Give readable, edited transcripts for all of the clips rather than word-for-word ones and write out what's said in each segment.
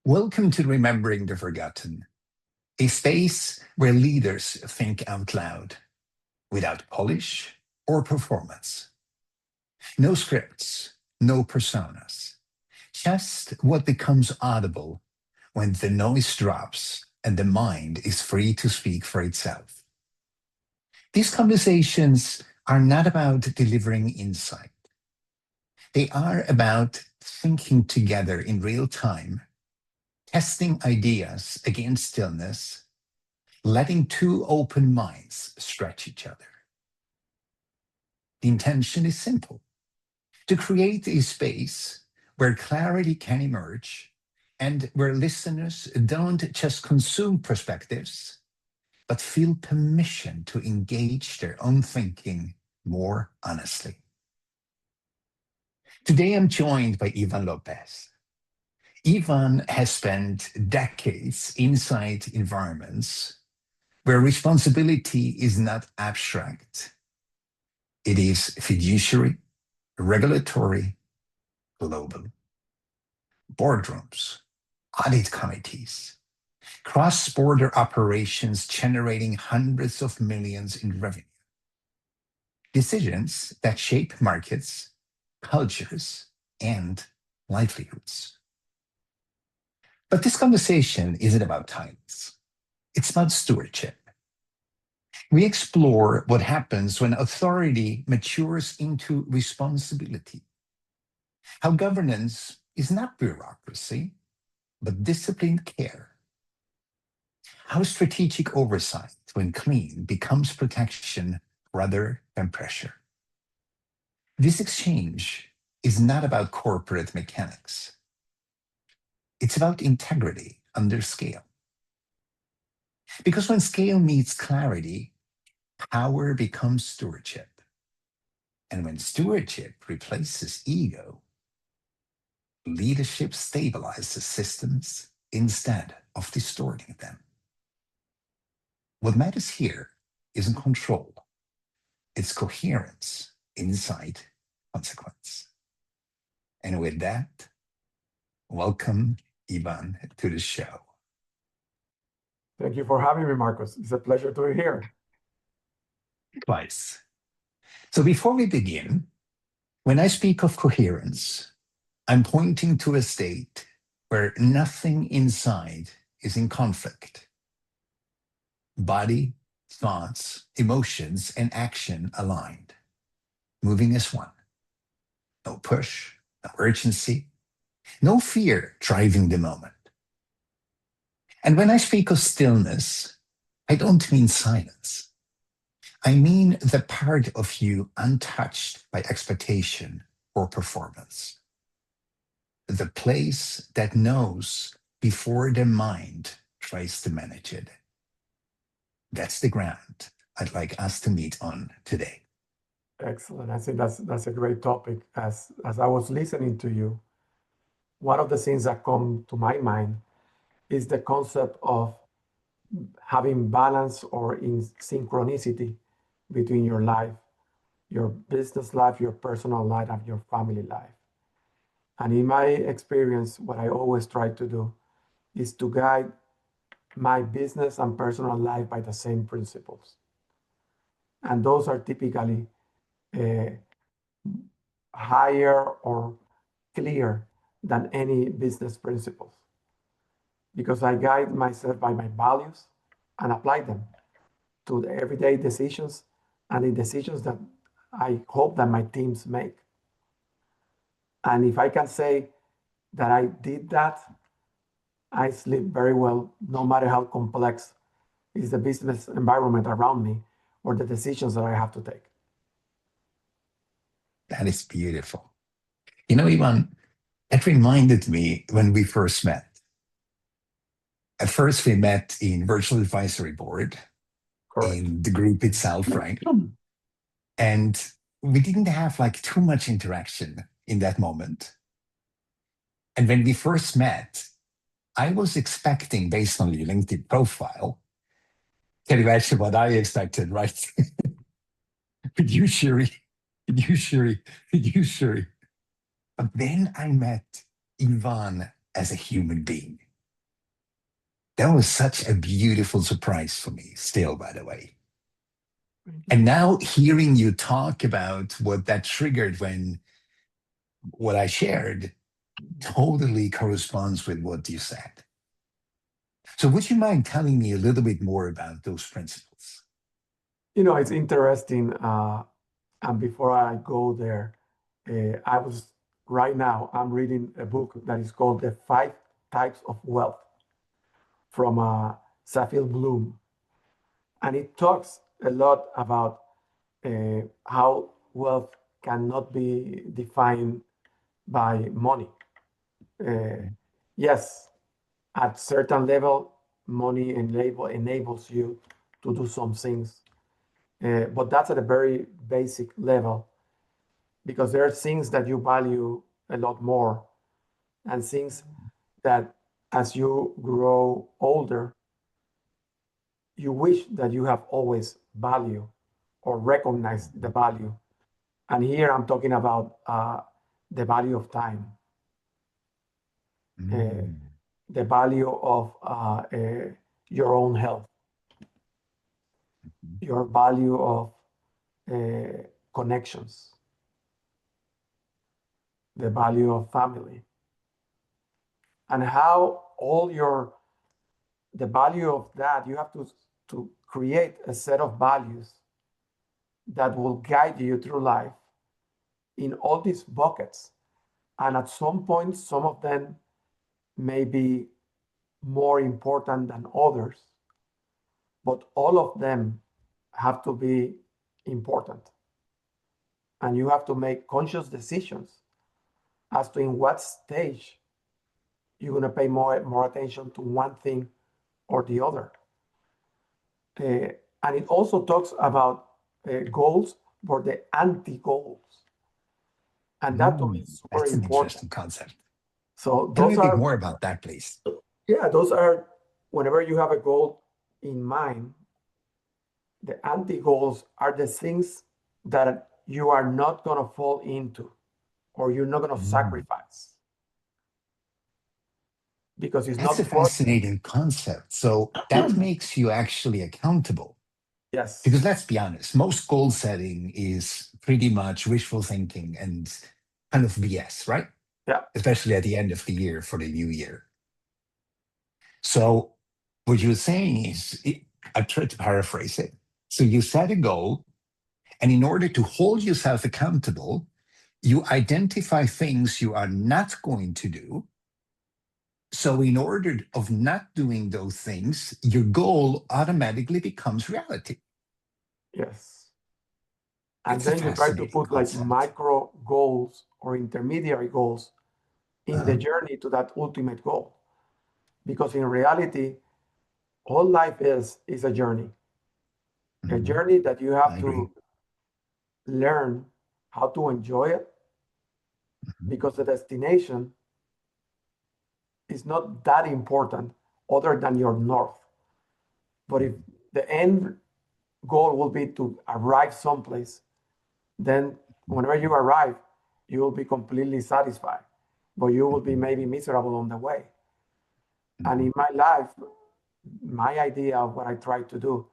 Welcome to Remembering the Forgotten, a space where leaders think out loud without polish or performance. No scripts, no personas, just what becomes audible when the noise drops and the mind is free to speak for itself. These conversations are not about delivering insight. They are about thinking together in real time, testing ideas against stillness, letting two open minds stretch each other. The intention is simple: to create a space where clarity can emerge and where listeners don't just consume perspectives, but feel permission to engage their own thinking more honestly. Today, I'm joined by Iván López. Iván has spent decades inside environments where responsibility is not abstract. It is fiduciary, regulatory, global. Boardrooms, audit committees, cross-border operations generating hundreds of millions in revenue. Decisions that shape markets, cultures, and livelihoods. But this conversation isn't about titles. It's about stewardship. We explore what happens when authority matures into responsibility. How governance is not bureaucracy, but disciplined care. How strategic oversight, when clean, becomes protection rather than pressure. This exchange is not about corporate mechanics. It's about integrity under scale. Because when scale meets clarity, power becomes stewardship. And when stewardship replaces ego, leadership stabilizes systems instead of distorting them. What matters here isn't control, it's coherence inside consequence. And with that, welcome, Iván, to the show. Thank you for having me, Marcos. It's a pleasure to be here. Twice. So before we begin, when I speak of coherence, I'm pointing to a state where nothing inside is in conflict. Body, thoughts, emotions, and action aligned, moving as one. No push, no urgency, no fear driving the moment. And when I speak of stillness, I don't mean silence. I mean the part of you untouched by expectation or performance. The place that knows before the mind tries to manage it. That's the ground I'd like us to meet on today. Excellent. I think that's a great topic. As I was listening to you, one of the things that come to my mind is the concept of having balance or in synchronicity between your life, your business life, your personal life, and your family life. And in my experience, what I always try to do is to guide my business and personal life by the same principles. And those are typically higher or clear than any business principles. Because I guide myself by my values and apply them to the everyday decisions and the decisions that I hope that my teams make. And if I can say that I did that, I sleep very well, no matter how complex is the business environment around me or the decisions that I have to take. That is beautiful. You know, Iván, it reminded me when we first met. At first, we met in virtual advisory board, Correct. in the group itself, right? And we didn't have like too much interaction in that moment. And when we first met, I was expecting, based on your LinkedIn profile, can you imagine what I expected, right? Fiduciary. But then I met Iván as a human being. That was such a beautiful surprise for me, still, by the way. And now hearing you talk about what that triggered when what I shared totally corresponds with what you said. So would you mind telling me a little bit more about those principles? It's interesting. And before I go there, right now, I'm reading a book that is called The Five Types of Wealth from Safil Bloom. And it talks a lot about how wealth cannot be defined by money. Yes, at certain level, money enables you to do some things, but that's at a very basic level, because there are things that you value a lot more, and things that as you grow older, you wish that you have always value or recognize the value. And here I'm talking about the value of time, the value of your own health, your value of connections, the value of family, and how the value of that, you have to create a set of values that will guide you through life in all these buckets. And at some point, some of them may be more important than others, but all of them have to be important. And you have to make conscious decisions as to in what stage you're going to pay more attention to one thing or the other. And it also talks about goals for the anti-goals. And that to me is super That's an important. interesting concept. So Tell me those a bit are, more about that, please. yeah, those are, whenever you have a goal in mind, the anti-goals are the things that you are not going to fall into, or you're not going to sacrifice, because it's That's a not worth it. fascinating concept. So that makes you actually accountable. Yes. Because let's be honest, most goal setting is pretty much wishful thinking and kind of BS, right? Yeah. Especially at the end of the year for the new year. So what you're saying is, I try to paraphrase it. So you set a goal, and in order to hold yourself accountable, you identify things you are not going to do. So in order of not doing those things, your goal automatically becomes reality. Yes. And That's a then you try to fascinating put like concept. micro goals or intermediary goals in the journey to that ultimate goal. Because in reality, all life is a journey. A journey that you have I to agree. learn how to enjoy it, because the destination is not that important other than your north. But if the end goal will be to arrive someplace, then whenever you arrive, you will be completely satisfied, but you will be maybe miserable on the way. And in my life, my idea of what I try to do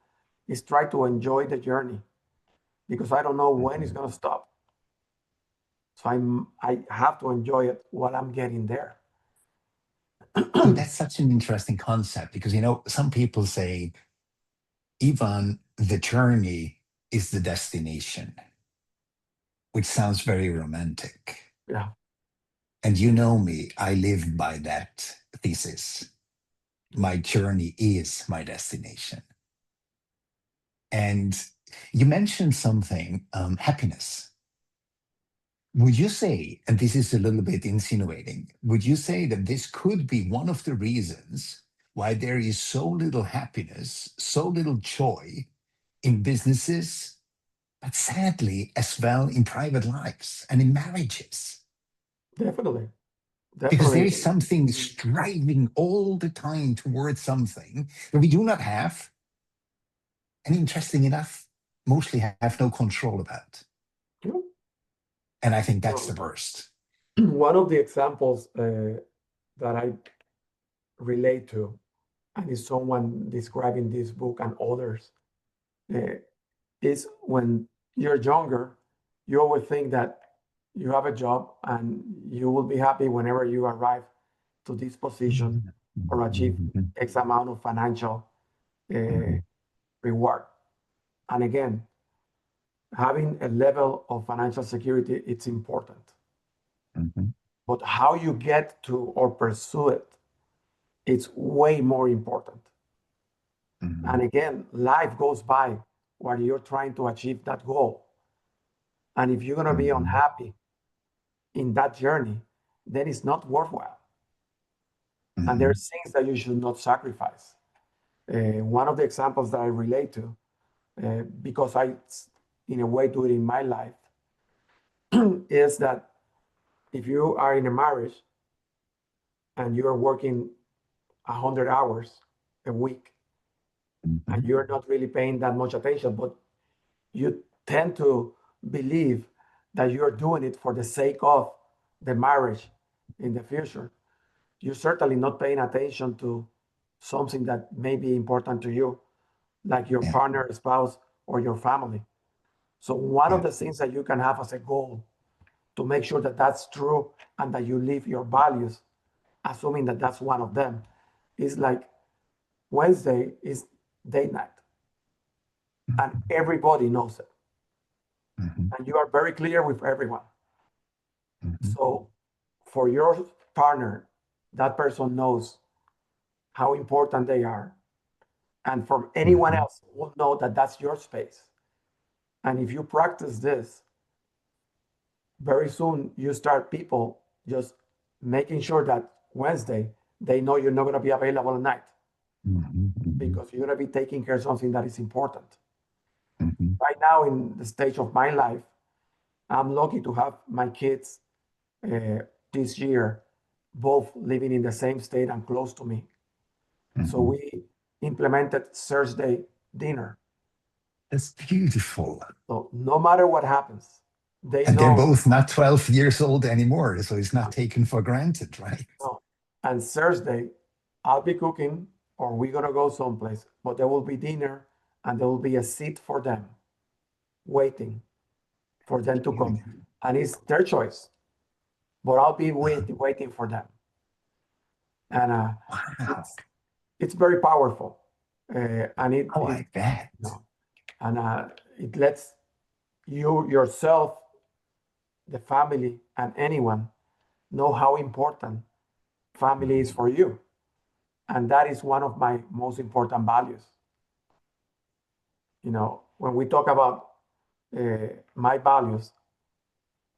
is try to enjoy the journey, because I don't know when it's going to stop. So I have to enjoy it while I'm getting there. Oh, that's such an interesting concept because, some people say, Ivan, the journey is the destination, which sounds very romantic. Yeah. And you know me, I live by that thesis. My journey is my destination. And you mentioned something, happiness. Would you say, and this is a little bit insinuating, would you say that this could be one of the reasons why there is so little happiness, so little joy in businesses, but sadly as well in private lives and in marriages? Definitely. Because there Definitely. is something striving all the time towards something that we do not have, and interesting enough, mostly have no control about. Yeah. And I think that's the worst. One of the examples that I relate to, and it's someone describing this book and others, is when you're younger, you always think that you have a job and you will be happy whenever you arrive to this position or achieve X amount of financial reward. And again, having a level of financial security, it's important. But how you get to or pursue it, it's way more important. And again, life goes by while you're trying to achieve that goal. And if you're going to be unhappy in that journey, then it's not worthwhile. And there's things that you should not sacrifice. One of the examples that I relate to, because I, in a way, do it in my life, is that if you are in a marriage and you're working 100 hours a week, and you're not really paying that much attention, but you tend to believe that you're doing it for the sake of the marriage in the future, you're certainly not paying attention to something that may be important to you, like your partner, spouse, or your family. So one of the things that you can have as a goal to make sure that that's true and that you live your values, assuming that that's one of them, is like Wednesday is date night. And everybody knows it. And you are very clear with everyone. So for your partner, that person knows how important they are. And from anyone else will know that that's your space. And if you practice this, very soon you start people just making sure that Wednesday, they know you're not going to be available at night because you're going to be taking care of something that is important. Right now, in the stage of my life, I'm lucky to have my kids this year, both living in the same state and close to me. So we implemented Thursday dinner. That's beautiful. So no matter what happens, they And know. they're both not 12 years old anymore, so it's not taken for granted, right? No. And Thursday, I'll be cooking or we're going to go someplace, but there will be dinner and there will be a seat for them waiting for them to come. And it's their choice, but I'll be waiting for them. And Wow. it's very powerful. And it, I like that. you know, and it lets you, yourself, the family, and anyone know how important family is for you. And that is one of my most important values. You know, when we talk about my values,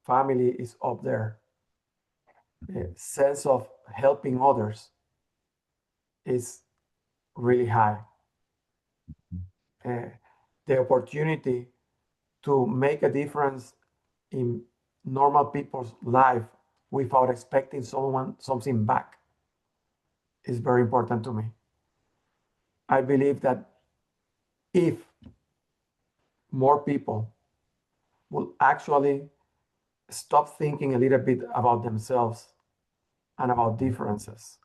family is up there. Sense of helping others is really high. The opportunity to make a difference in normal people's life without expecting something back is very important to me. I believe that if more people will actually stop thinking a little bit about themselves and about differences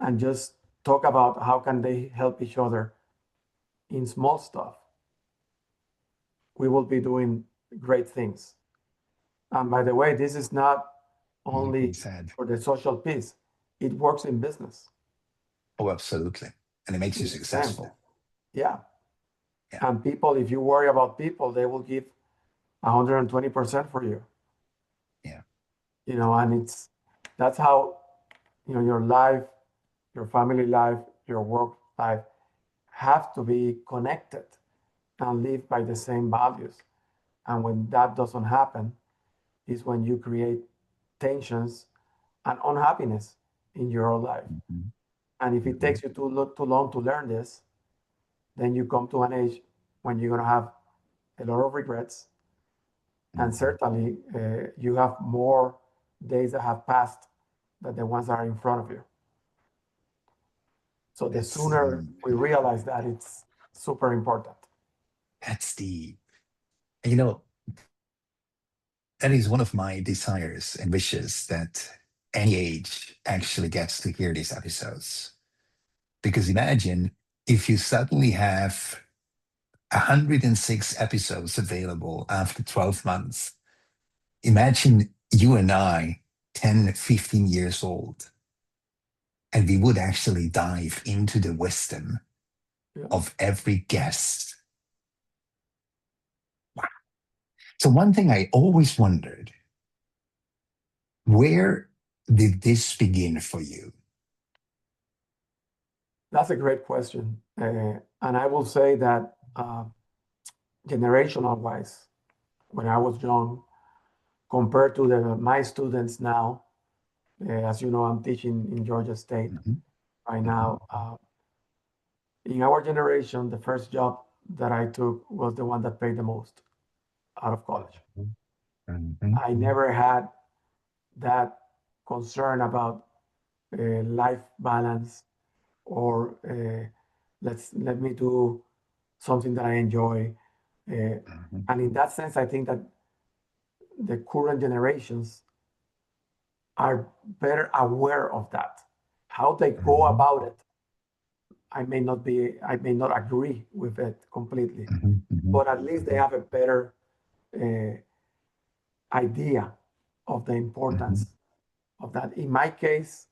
and just talk about how can they help each other in small stuff, we will be doing great things. And by the way, this is not only for the social piece, it works in business. Oh, absolutely. And it makes you successful. Yeah. And people, if you worry about people, they will give 120% for you. Yeah. You know, and that's how, you know, your life, your family life, your work life have to be connected and live by the same values. And when that doesn't happen, is when you create tensions and unhappiness in your own life. And if it takes you too long to learn this, then you come to an age when you're going to have a lot of regrets. And certainly you have more days that have passed than the ones that are in front of you. So the sooner we realize that, it's super important. That's deep. You know, that is one of my desires and wishes, that any age actually gets to hear these episodes. Because imagine if you suddenly have 106 episodes available after 12 months. Imagine you and I, 10, 15 years old, and we would actually dive into the wisdom Yeah. of every guest. Wow. So, one thing I always wondered, where did this begin for you? That's a great question. And I will say that generational wise, when I was young, compared to my students now, as you know, I'm teaching in Georgia State Mhm, right mhm, now. In our generation, the first job that I took was the one that paid the most out of college. mhm, I never had that concern about life balance or let me do something that I enjoy. mhm, And in that sense, I think that the current generations are better aware of that. How they go mhm, about it, I may not agree with it completely, mhm, mhm, but at least they have a better uh, idea of the mhm, importance of that. In my case,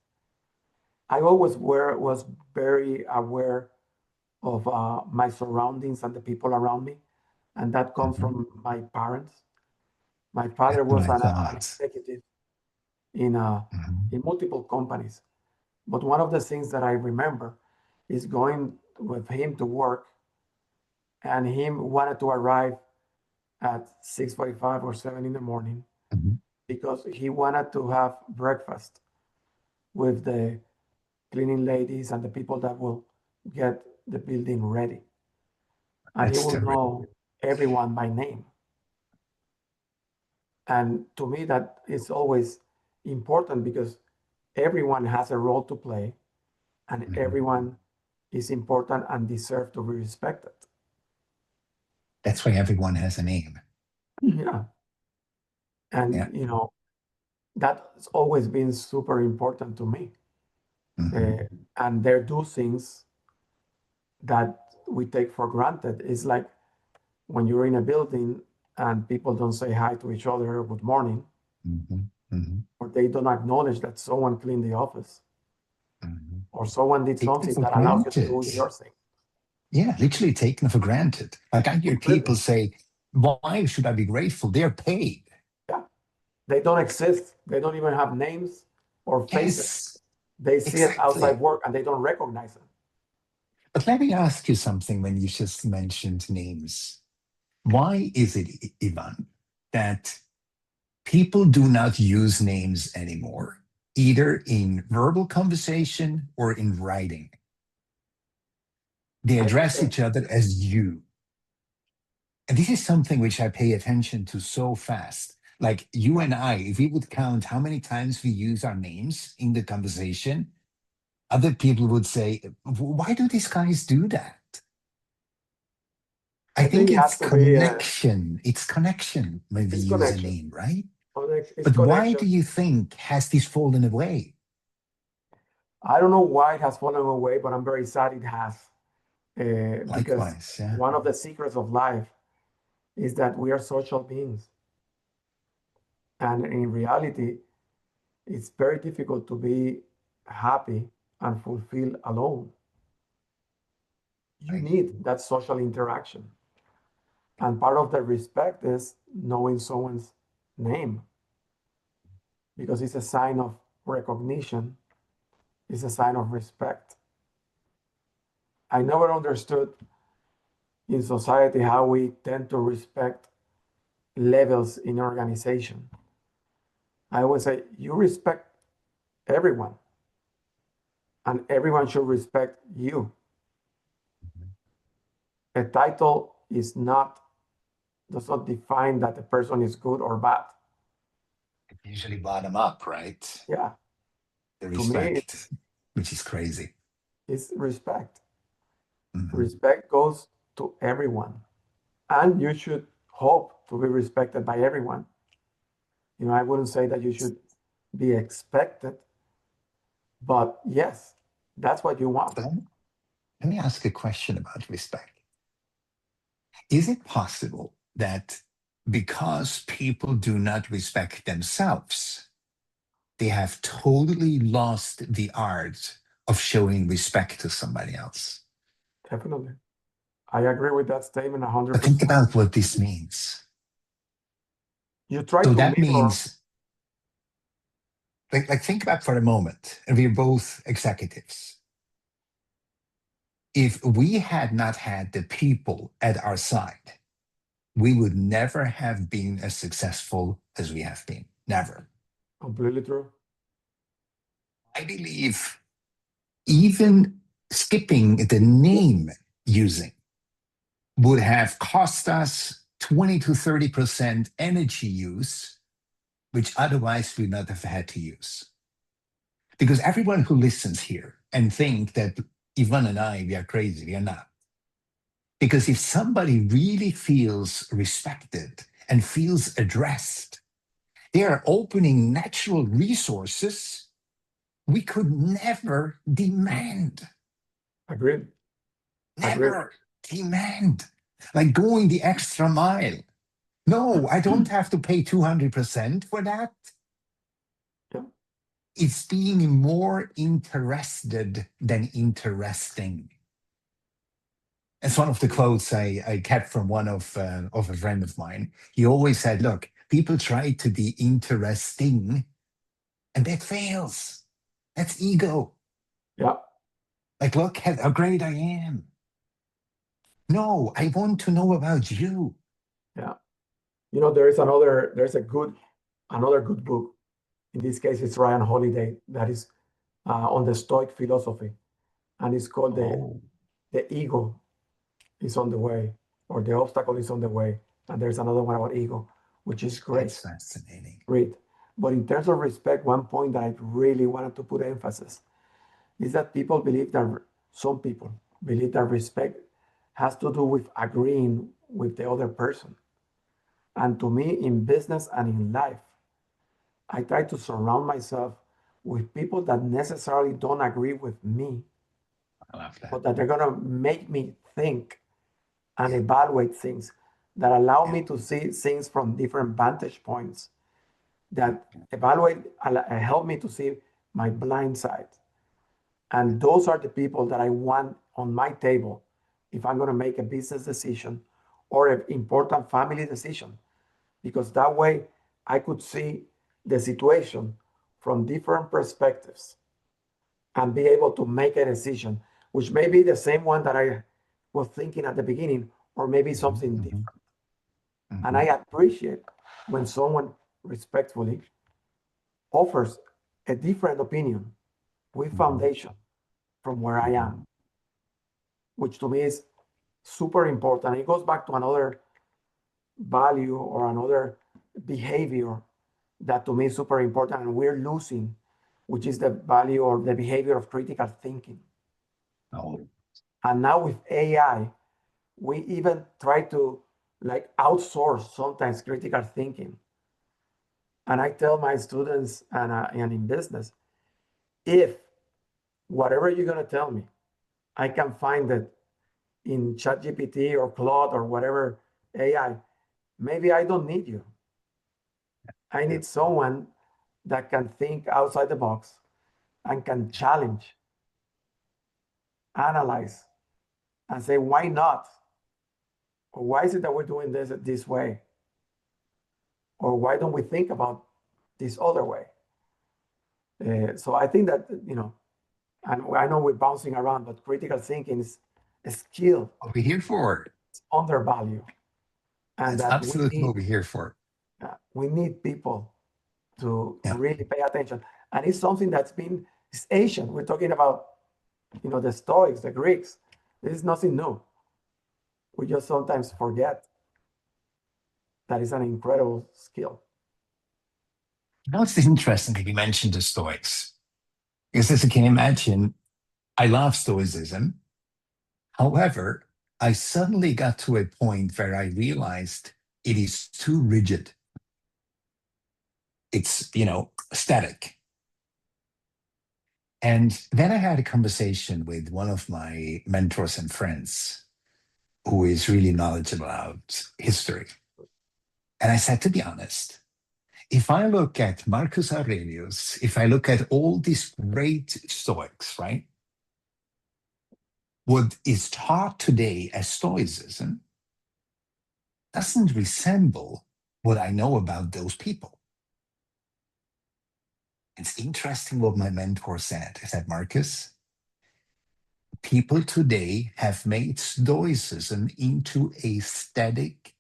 I always was very aware of my surroundings and the people around me, and that comes mhm. from my parents. My father That's what was I an thought. executive in Mhm, in multiple companies, but one of the things that I remember is going with him to work, and him wanted to arrive at 6:45 or 7 in the morning mhm. because he wanted to have breakfast with the cleaning ladies and the people that will get the building ready. And he That's will terrific. know everyone by name. And to me, that is always important because everyone has a role to play and Mhm. everyone is important and deserve to be respected. That's why everyone has a name. Yeah. Yeah. And, that's always been super important to me. Mhm, Uh, and there do things that we take for granted. It's like when you're in a building and people don't say hi to each other, good morning, mhm, mhm, or they don't acknowledge that someone cleaned the office mhm. or someone did Taken something for that allows you to granted. do your thing. Yeah, literally taken for granted. Like I hear Completely. people say, why should I be grateful? They're paid. Yeah. They don't exist. They don't even have names or faces. Yes, They see it outside exactly. work and they don't recognize them. But let me ask you something when you just mentioned names. Why is it, Ivan, that people do not use names anymore, either in verbal conversation or in writing? They I think address each other as you. And this is something which I pay attention to so fast. Like you and I, if we would count how many times we use our names in the conversation, other people would say, why do these guys do that? I I think think it has it's to be connection. It's connection when we it's use a connection. name, right? It's But why connection. do you think has this fallen away? I don't know why it has fallen away, but I'm very sad it has. Because Likewise, yeah. one of the secrets of life is that we are social beings. And in reality, it's very difficult to be happy and fulfilled alone. You Right. need that social interaction. And part of the respect is knowing someone's name because it's a sign of recognition, it's a sign of respect. I never understood in society how we tend to respect levels in organization. I always say you respect everyone, and everyone should respect you. A title does not define that the person is good or bad. Usually bottom up, right? Yeah, The to me, respect, which is crazy. it's respect. Mhm. Respect goes to everyone, and you should hope to be respected by everyone. I wouldn't say that you should be expected, but yes, that's what you want. So, Let me ask a question about respect. Is it possible that because people do not respect themselves, they have totally lost the art of showing respect to somebody else? Definitely. I agree with that statement But think 100%. about what this means. You try So to that mirror. means, like think about for a moment, and we're both executives. If we had not had the people at our side, we would never have been as successful as we have been. Never. Completely true. I believe even skipping the name using would have cost us 20 to 30% energy use, which otherwise we would not have had to use. Because everyone who listens here and think that Iván and I, we are crazy, we are not. Because if somebody really feels respected and feels addressed, they are opening natural resources we could never demand. Agreed. Never demand. Like going the extra mile. No, I don't have to pay 200% for that. Yeah. It's being more interested than interesting. It's one of the quotes I kept from one of a friend of mine. He always said, look, people try to be interesting and that fails. That's ego. Yeah. Like, look how great I am. No, I want to know about you. Yeah. There's another good book. In this case, it's Ryan Holiday that is on the Stoic philosophy, and it's called Oh, the ego is on the way, or the obstacle is on the way. And there's another one about ego, which is great. that's fascinating. Read. But in terms of respect, one point that I really wanted to put emphasis is that some people believe that respect has to do with agreeing with the other person. And to me, in business and in life, I try to surround myself with people that necessarily don't agree with me, I love that. but that they're going to make me think and evaluate things that allow me to see things from different vantage points, that help me to see my blind side. And those are the people that I want on my table if I'm going to make a business decision or an important family decision, because that way I could see the situation from different perspectives and be able to make a decision, which may be the same one that I was thinking at the beginning, or maybe something different. And I appreciate when someone respectfully offers a different opinion with foundation from where I am, which to me is super important. It goes back to another value or another behavior that to me is super important and we're losing, which is the value or the behavior of critical thinking. Oh, And now with AI, we even try to like outsource sometimes critical thinking. And I tell my students and in business, if whatever you're going to tell me, I can find it in ChatGPT or Claude or whatever AI, maybe I don't need you. I need someone that can think outside the box and can challenge, analyze, and say, why not? Or why is it that we're doing this way? Or why don't we think about this other way? So I think that, and I know we're bouncing around, but critical thinking is a skill. what we're here for. It's undervalued. And That's that absolutely what we're here for. we need people to Yeah. really pay attention. And it's something it's ancient. We're talking about, the Stoics, the Greeks. This is nothing new. We just sometimes forget that is an incredible skill. It's interesting that you mentioned the Stoics. Because as you can imagine, I love Stoicism. However, I suddenly got to a point where I realized it is too rigid. It's, static. And then I had a conversation with one of my mentors and friends who is really knowledgeable about history. And I said, to be honest, if I look at Marcus Aurelius, if I look at all these great Stoics, right? What is taught today as Stoicism doesn't resemble what I know about those people. It's interesting what my mentor said. He said, Marcus, people today have made Stoicism into a static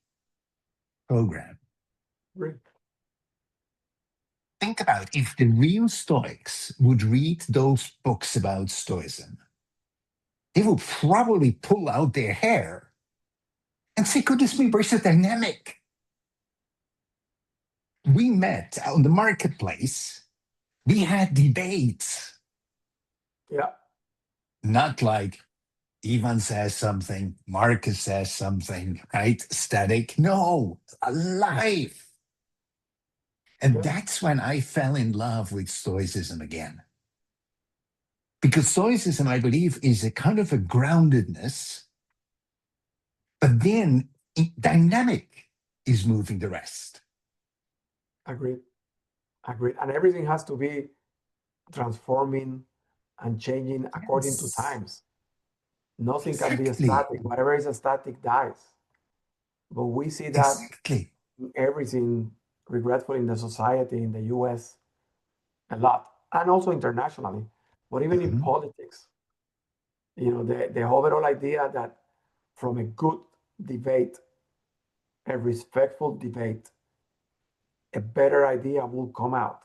program. Right. Think about if the real Stoics would read those books about Stoicism, they would probably pull out their hair and say, goodness me, where's the dynamic? We met out in the marketplace. We had debates. Yeah. Not like Ivan says something, Marcus says something, right? Static. No, alive. And that's when I fell in love with Stoicism again. Because Stoicism, I believe, is a kind of a groundedness, but then dynamic is moving the rest. Agreed. And everything has to be transforming and changing according to times. Nothing can be static. Whatever is static dies. But we see that everything, regretfully, in the society, in the US, a lot, and also internationally, but even in politics. The overall idea that from a good debate, a respectful debate, a better idea will come out.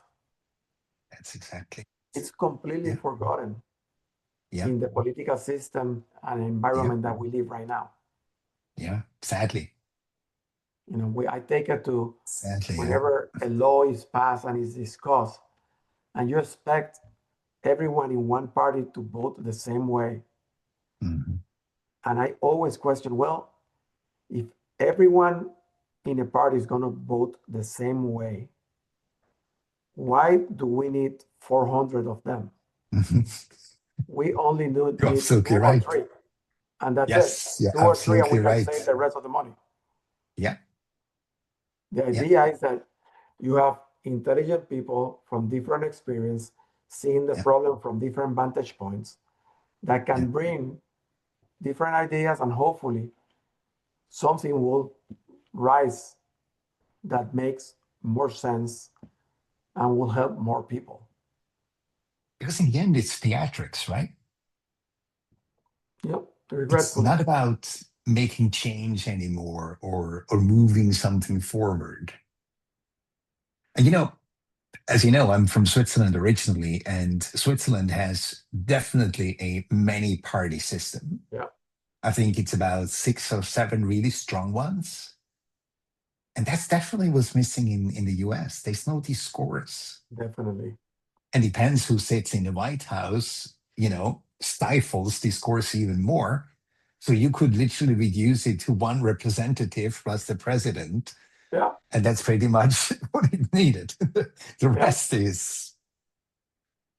That's exactly. It's completely forgotten in the political system and environment that we live right now. Yeah, sadly. I take it to whenever a law is passed and is discussed, and you expect everyone in one party to vote the same way. And I always question, well, if everyone in a party is going to vote the same way, why do we need 400 of them? We only need two or three. And that's it. Two or three, and we can save the rest of the money. Yeah. The idea is that you have intelligent people from different experience, seeing the problem from different vantage points that can bring different ideas, and hopefully something will rise that makes more sense and will help more people. Because in the end, it's theatrics, right? Yep. It's not about making change anymore or moving something forward. And as you know, I'm from Switzerland originally, and Switzerland has definitely a many-party system. Yeah. I think it's about 6 or 7 really strong ones. And that's definitely what's missing in the US. There's no discourse. Definitely. And depends who sits in the White House, stifles discourse even more. So you could literally reduce it to one representative plus the president. Yeah. And that's pretty much what it needed. The rest is.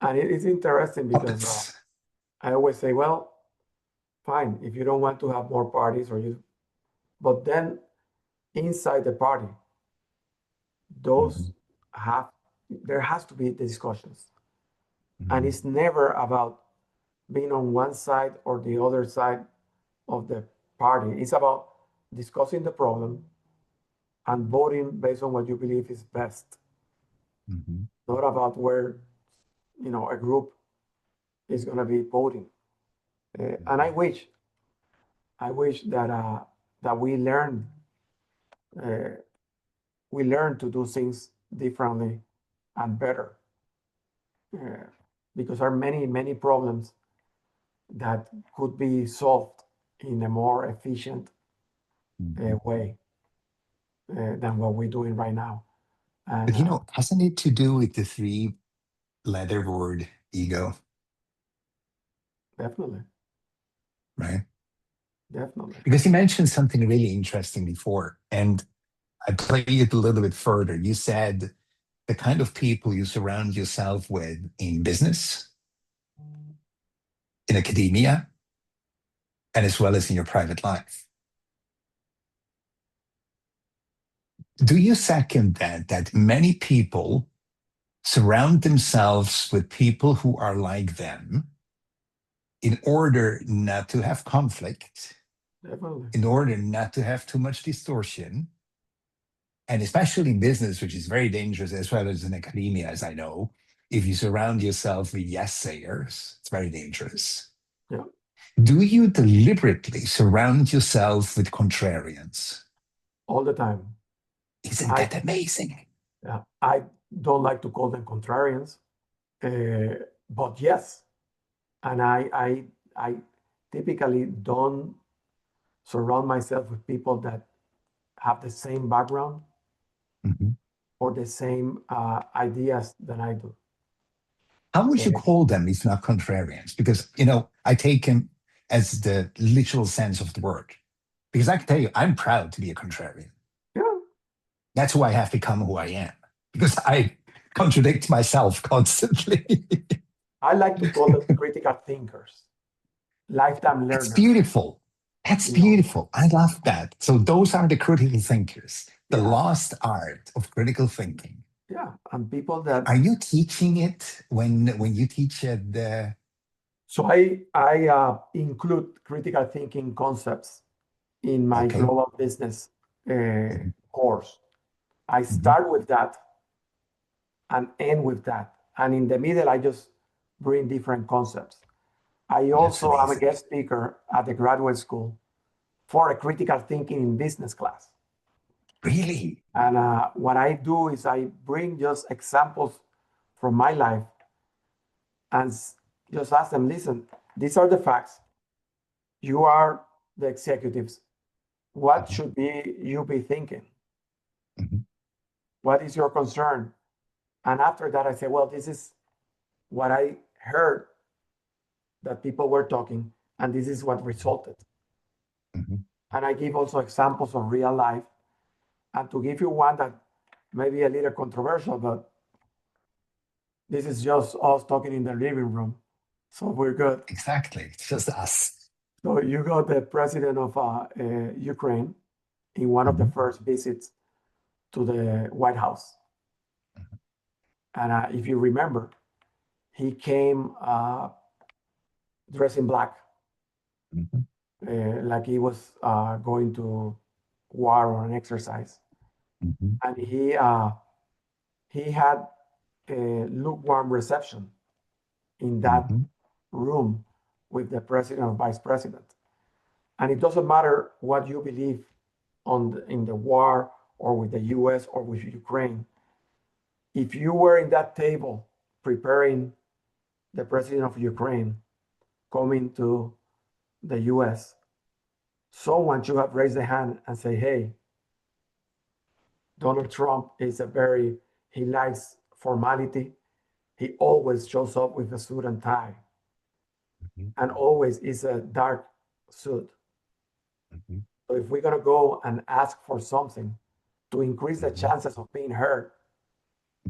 And it's interesting because I always say, well, fine, if you don't want to have more parties but then inside the party, there has to be discussions. And it's never about being on one side or the other side of the party. It's about discussing the problem and voting based on what you believe is best. Not about where, a group is going to be voting. And I wish that we learn to do things differently and better. Because there are many, many problems that could be solved in a more efficient way than what we're doing right now. And, but hasn't it to do with the 3-letter word ego? Definitely. Right? Definitely. Because you mentioned something really interesting before, and I play it a little bit further. You said the kind of people you surround yourself with in business in academia, and as well as in your private life. Do you second that many people surround themselves with people who are like them in order not to have conflict, Definitely. in order not to have too much distortion, and especially in business, which is very dangerous, as well as in academia, as I know, if you surround yourself with yes-sayers, it's very dangerous. Yeah. Do you deliberately surround yourself with contrarians? All the time. Isn't that amazing? Yeah, I don't like to call them contrarians, but yes, and I typically don't surround myself with people that have the same background Mhm. or the same ideas than I do. How would you Uh, call them if not contrarians? Because, I take them as the literal sense of the word. Because I can tell you, I'm proud to be a contrarian. yeah, That's why I have become who I am. Because I contradict myself constantly. I like to call them critical thinkers, lifetime It's learners. beautiful. That's You know, beautiful. I love that. So those are the critical thinkers, the yeah, lost art of critical thinking. yeah, and people that. Are you teaching it when you teach at the? So I include critical thinking concepts in my Okay. global business Mhm, course. I mhm. start with that and end with that. And in the middle, I just bring different concepts. I That's also am a amazing. guest speaker at the graduate school for a critical thinking in business class. Really? And what I do is I bring just examples from my life and just ask them, listen, these are the facts. You are the executives. What Mhm, should be you be thinking? mhm, What is your concern? And after that, I say, well, this is what I heard that people were talking, and this is what resulted. mhm. And I give also examples of real life. And to give you one that may be a little controversial, but this is just us talking in the living room. So we're good. Exactly. It's just us. So you got the president of Ukraine in one of the Mhm, first visits to the White House. And if you remember, he came dressed in black, mhm, like he was going to war or an exercise. mhm, And he had a lukewarm reception in that mhm, room with the president or vice president. And it doesn't matter what you believe in the war or with the US or with Ukraine. If you were in that table preparing the president of Ukraine coming to the US, someone should have raised their hand and say, hey, Donald Trump is he likes formality. He always shows up with a suit and tie mhm, and always is a dark suit. mhm, So if we're gonna go and ask for something to increase the mhm, chances of being heard,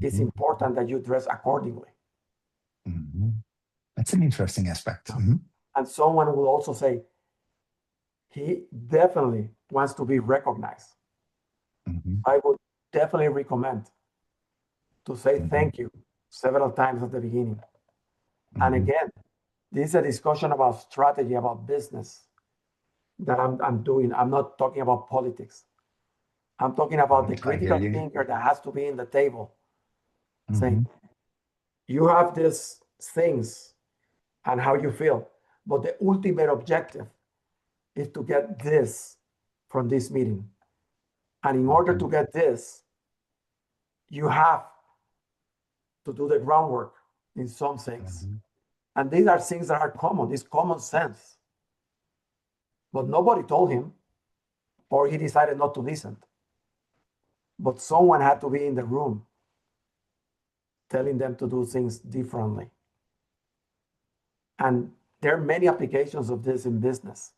it's mhm, important that you dress accordingly. mhm. That's an interesting aspect. Yeah. And someone will also say, he definitely wants to be recognized. Mhm, I would definitely recommend to say mhm, thank you several times at the beginning. And mhm. again, this is a discussion about strategy, about business that I'm doing. I'm not talking about politics. I'm talking about the I hear critical you. thinker that has to be in the table saying, Mhm, you have these things and how you feel, but the ultimate objective is to get this from this meeting. And in order mhm, to get this, you have to do the groundwork in some things. mhm, And these are things that are common, it's common sense. But nobody told him, or he decided not to listen. But someone had to be in the room telling them to do things differently. And there are many applications of this in business.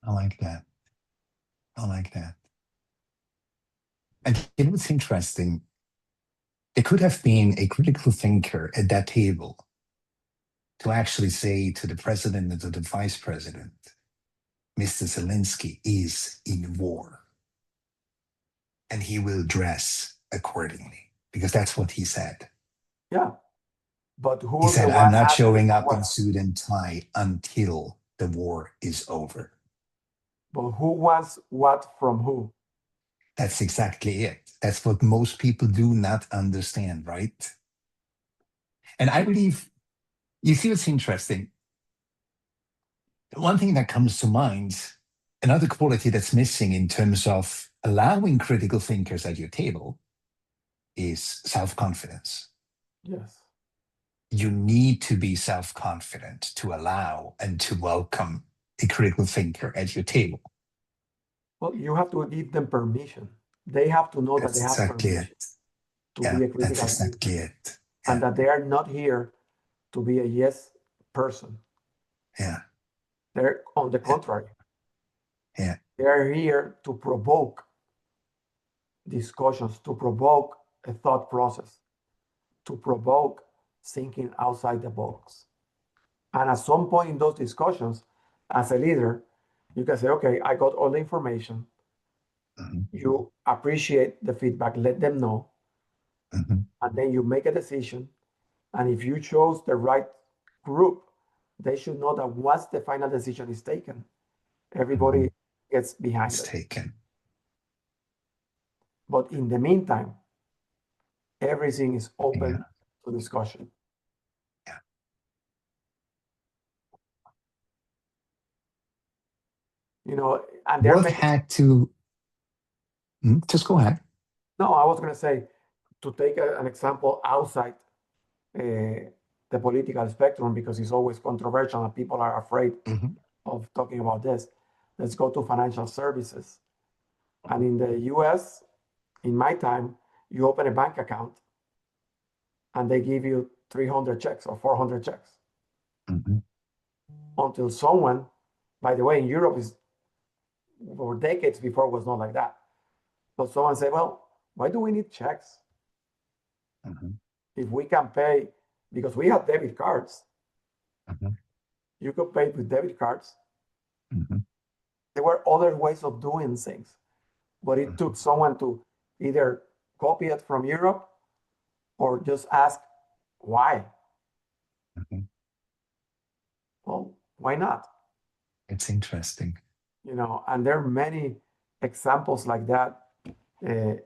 I like that. I like that. And what's interesting, there could have been a critical thinker at that table to actually say to the president and to the vice president, Mr. Zelensky is in war. And he will dress accordingly, because that's what he said. Yeah. But He who's the said, one I'm not asking showing for up in what? suit and tie until the war is over. But who wants what from who? That's exactly it. That's what most people do not understand, right? And I believe, you see what's interesting? One thing that comes to mind, another quality that's missing in terms of allowing critical thinkers at your table, is self-confidence. Yes. You need to be self-confident to allow and to welcome a critical thinker at your table. Well, you have to give them permission. They have to know that That's they have exactly permission it. to Yeah, be a that's critical thinker, exactly it. and Yeah, that they are not here to be a yes person. yeah, They're on the yeah, contrary. yeah. They are here to provoke discussions, to provoke a thought process, to provoke thinking outside the box. And at some point in those discussions, as a leader, you can say, okay, I got all the information. Mhm, You appreciate the feedback, let them know, mhm, and then you make a decision. And if you chose the right group, they should know that once the final decision is taken, everybody mhm. gets behind It's it. taken. But in the meantime, everything is Yeah, open to discussion. yeah. You know, and they're What making, had to, just go ahead. no, I was going to say, to take an example outside the political spectrum, because it's always controversial and people are afraid Mhm, of talking about this. Let's go to financial services. And in the US, in my time, you open a bank account and they give you 300 checks or 400 checks mhm, until someone, by the way, in Europe is for decades before was not like that. But someone said, well, why do we need checks mhm, if we can pay? Because we have debit cards. mhm, You could pay with debit cards. mhm, There were other ways of doing things, but it took someone to either copy it from Europe or just ask why. mhm. Well, why not? It's interesting. You know, and there are many examples like that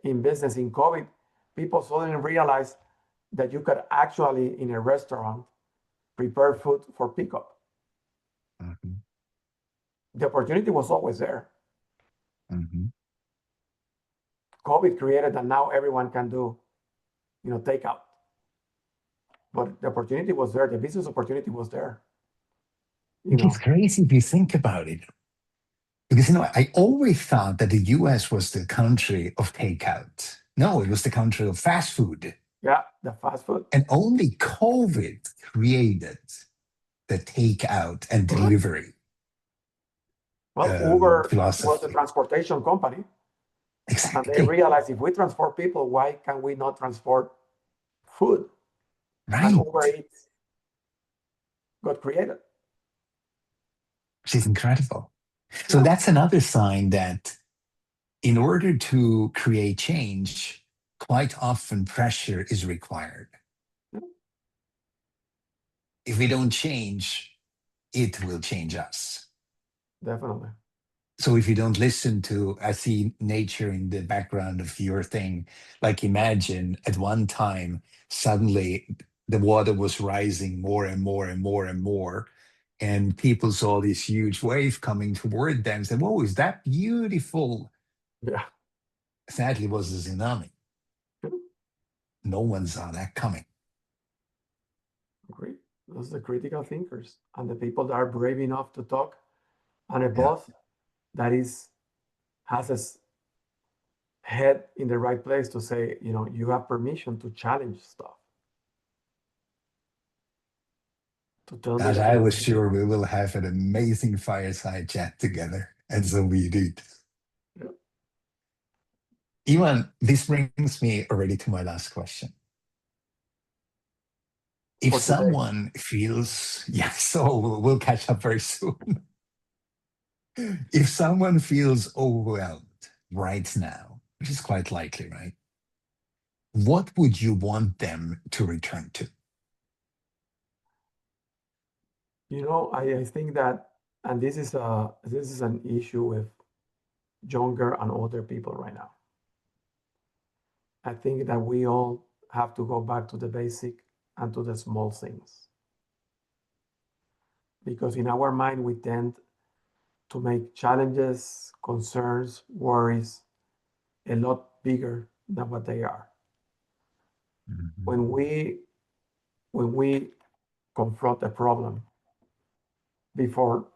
in business. In COVID, people suddenly realized that you could actually, in a restaurant, prepare food for pickup. Mhm, The opportunity was always there. mhm. COVID created that now everyone can do, you know, takeout. But the opportunity was there. The business opportunity was there. You It is know, crazy if you think about it. Because, I always thought that the US was the country of takeout. No, it was the country of fast food. yeah, the fast food. And only COVID created the takeout and delivery Well, Uber was a philosophy. transportation company, and they Exactly. realized if we transport people, why can we not transport food? And Uber Right. Eats got created. Which is incredible. So Yeah, that's another sign that in order to create change, quite often pressure is required. yeah, If we don't change, it will change us. definitely. So if you don't listen to, I see nature in the background of your thing. Like imagine at one time, suddenly the water was rising more and more and more and more. And people saw this huge wave coming toward them and said, whoa, is that beautiful? Yeah, Sadly, it was a tsunami. No one saw that coming. great. Those are the critical thinkers and the people that are brave enough to talk, and a Yeah. boss that is has his head in the right place to say, you know, you have permission to challenge stuff, to tell me As that I you're was wrong. sure we will have an amazing fireside chat together. And so we did. Yeah. Ivan, this brings me already to my last question. If for today. someone feels, yeah, so we'll catch up very soon. If someone feels overwhelmed right now, which is quite likely, right? What would you want them to return to? I think that, and this is an issue with younger and older people right now. I think that we all have to go back to the basic and to the small things. Because in our mind, we tend to make challenges, concerns, worries a lot bigger than what they are. Mhm. When we confront a problem, before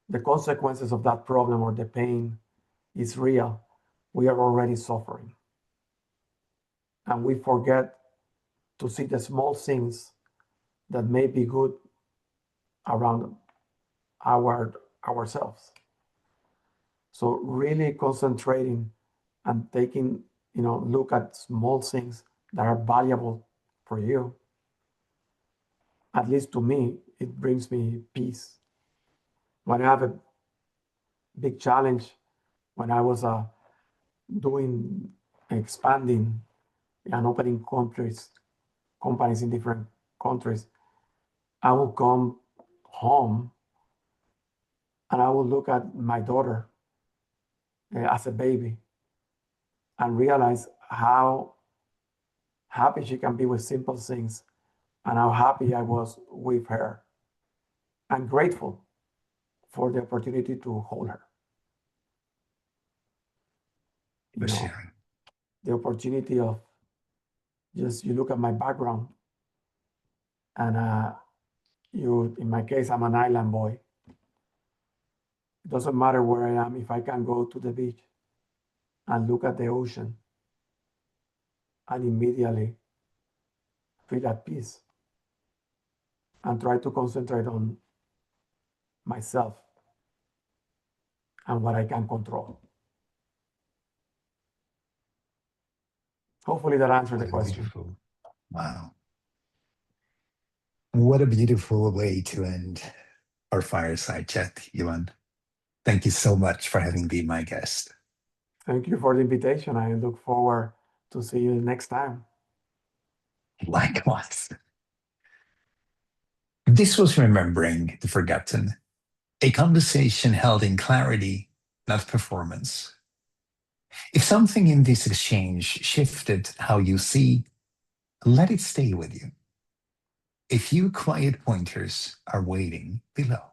the consequences of that problem or the pain is real, we are already suffering. And we forget to see the small things that may be good around ourselves. So really concentrating and taking, look at small things that are valuable for you. At least to me, it brings me peace. When I have a big challenge, when I was doing expanding and opening companies in different countries, I will come home and I will look at my daughter as a baby and realize how happy she can be with simple things and how happy I was with her and grateful for the opportunity to hold her. For sharing. The opportunity of just, you look at my background and in my case, I'm an island boy. It doesn't matter where I am. If I can go to the beach and look at the ocean and immediately feel at peace and try to concentrate on myself and what I can control. Hopefully that answered the question. Beautiful. Wow. What a beautiful way to end our fireside chat, Ivan. Thank you so much for having been my guest. Thank you for the invitation. I look forward to see you next time. Likewise. This was Remembering the Forgotten, a conversation held in clarity, not performance. If something in this exchange shifted how you see, let it stay with you. A few quiet pointers are waiting below.